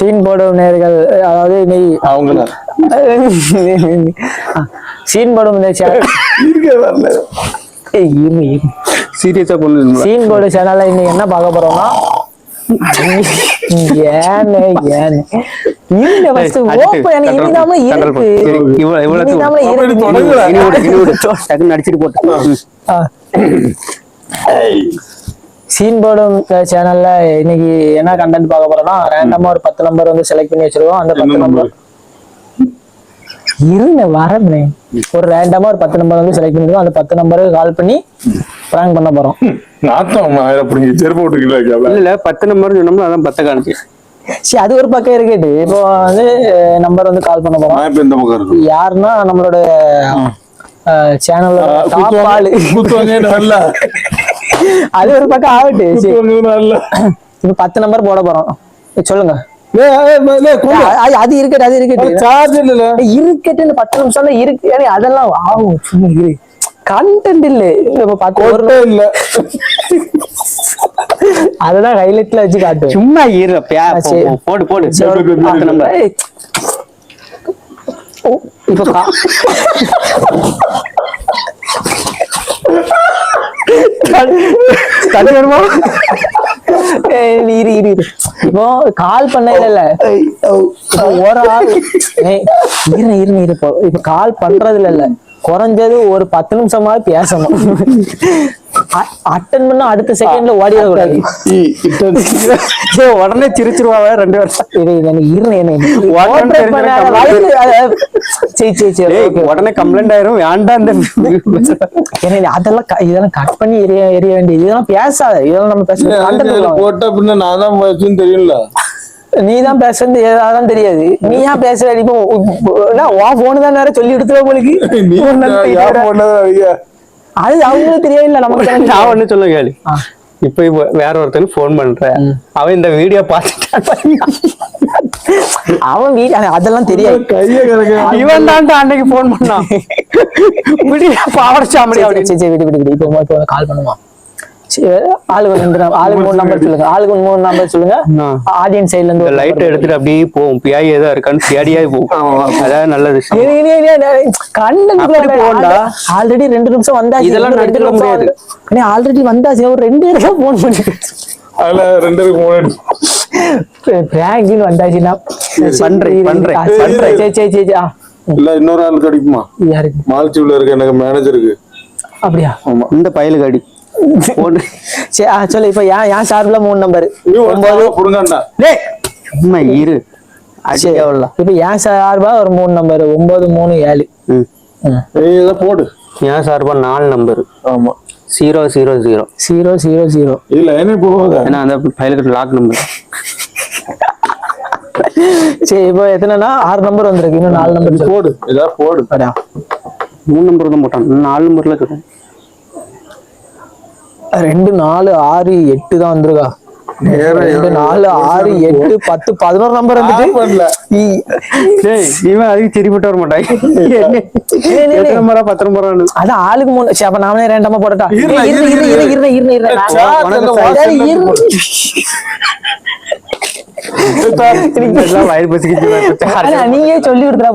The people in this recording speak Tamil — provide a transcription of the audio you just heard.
சீன் போடும் நேர்கள், அதாவது நீ அவங்கள சீன் போடும் சீரியஸா கொண்டு சீன் போடு சேனல்ல இன்னைக்கு என்ன பார்க்க போறோம்னா நடிச்சிட்டு போட்டு சீன் போடும் சேனல்ல இன்னைக்கு என்ன கண்டென்ட் பார்க்க போறோம்னா ரேண்டமா ஒரு 10 நம்பர் வந்து செலக்ட் பண்ணி வச்சிருக்கோம். அந்த 10 நம்பர் வரேன் ஒரு ரேண்டமா ஒரு 10 நம்பர் வந்து செலக்ட் பண்ணிருக்கோம். அந்த 10 நம்பருக்கு கால் பண்ணி பிராங்க் பண்ண போறோம். 10 நம்பர் சொன்னோம்னா அதான் 10 காணிச்சு. சரி, அது ஒரு பக்கம் இருக்கட்டு. இப்போ வந்து நம்பர் வந்து கால் பண்ண போறோம். யாருன்னா நம்மளோட சேனலோட டாப் ஆளு. அது ஒரு பக்கம் ஆகட்டு. இப்ப 10 நம்பர் போட போறோம். சொல்லுங்க. அது இருக்கட்டு, அது இருக்கட்டு. இருக்கட்டு 10 நிமிஷம் இருக்கு. அதெல்லாம் ஆகும். சும்மா இரு, கண்டென்ட் இல்ல. இல்ல அததான் ஹைலைட்ல வச்சு காட்டு. சும்மா இரு, போடு போடு. இப்ப இப்போ கால் பண்ண இல்ல, ஒரு ஆள் இப்ப கால் பண்றதுல இல்ல, குறைஞ்சது ஒரு 10 நிமிஷமா பேசணும். அட்டன் பண்ணா அடுத்த செகண்ட்ல ஓடிடக்கூடாது. உடனே சிரிச்சிருவாங்க 2 வருஷம். உடனே கம்ப்ளைண்ட் ஆயிரும். வேண்டாம் அதெல்லாம் இதெல்லாம் கட் பண்ணி எரிய வேண்டியது. இதெல்லாம் பேசாத. இதெல்லாம் நம்ம பேச போட்ட பின்ன நான் தான் பேசுன்னு தெரியல. நீதான் பேசுறது ஏதாவது தெரியாது. நீ ஏன் பேசுற? இப்போ போனு தான் நேரம் சொல்லி எடுத்துருவ உங்களுக்கு. அது அவங்களுக்கு தெரியல. நமக்கு நான் ஒண்ணு சொல்ல கேளு. இப்ப வேற ஒருத்தனுக்கு போன் பண்ற, அவன் இந்த வீடியோ பார்த்துட்டான். அவன் அதெல்லாம் தெரியாது. இவன் தான் அன்னைக்கு போன் பண்ணான். இப்போ கால் பண்ணுவான். ஆளுக்கு 3 நம்பர் சொல்லுங்க. ஆளுக்கு 3 நம்பர் சொல்லுங்க. ஆடியன்ஸ் சைடுல இருந்து லைட் எடுத்துட்டு அப்படியே போவோம். பியாய் ஏதோ இருக்கான்னு பியாடியா போகும். அதான் நல்லது. ஆல்ரெடி 2 நிமிஷம் வந்தா இதெல்லாம் நடக்க முடியாது. ஆல்ரெடி வந்தாச்சு. ஒரு 2 பேருக்கு போன் பண்ணி அதுல 2 பேருக்கு பிராங்கின்னு வந்தாச்சுன்னா பண்றேன். சரி இல்ல இன்னொரு ஆள் கிடைக்குமா? யாருக்கு? மால்சீவ்ல இருக்க எனக்கு மேனேஜருக்கு. அப்படியா? இந்த பயலுக்கு அடி சொல்லு. இப்ப ஏன் சார்பில் 3 நம்பர் இரு. இப்ப ஏன் சார்பா ஒரு 3 நம்பர் 9337 போடு. ஏன் சார்பா 4 நம்பர். ஆமா 000 இல்ல என்ன போகுது? ஏன்னா அந்த பயலுக்கு லாக் நம்பர். சரி, இப்போ எத்தனைனா 6 நம்பர் வந்திருக்கு. இன்னும் 4 நம்பர் போடு. ஏதாவது போடு. 3 நம்பர் தான் போட்டான். 4 நம்பர்ல சொல்றேன். 2 4 6 8 தான் வந்திருக்கா. 2 4 6 8 10 11 நம்பர் வந்துட்டு. இவன் அதுக்கு சரிப்பட்டு வர மாட்டான். 10 நம்பரா அதான் ஆளுக்கு 3. சரி, அப்ப நாமளே ரேண்டமா போடட்டா? வயிறு பசிக்கிட்டு நீயே சொல்லி கொடுத்துற.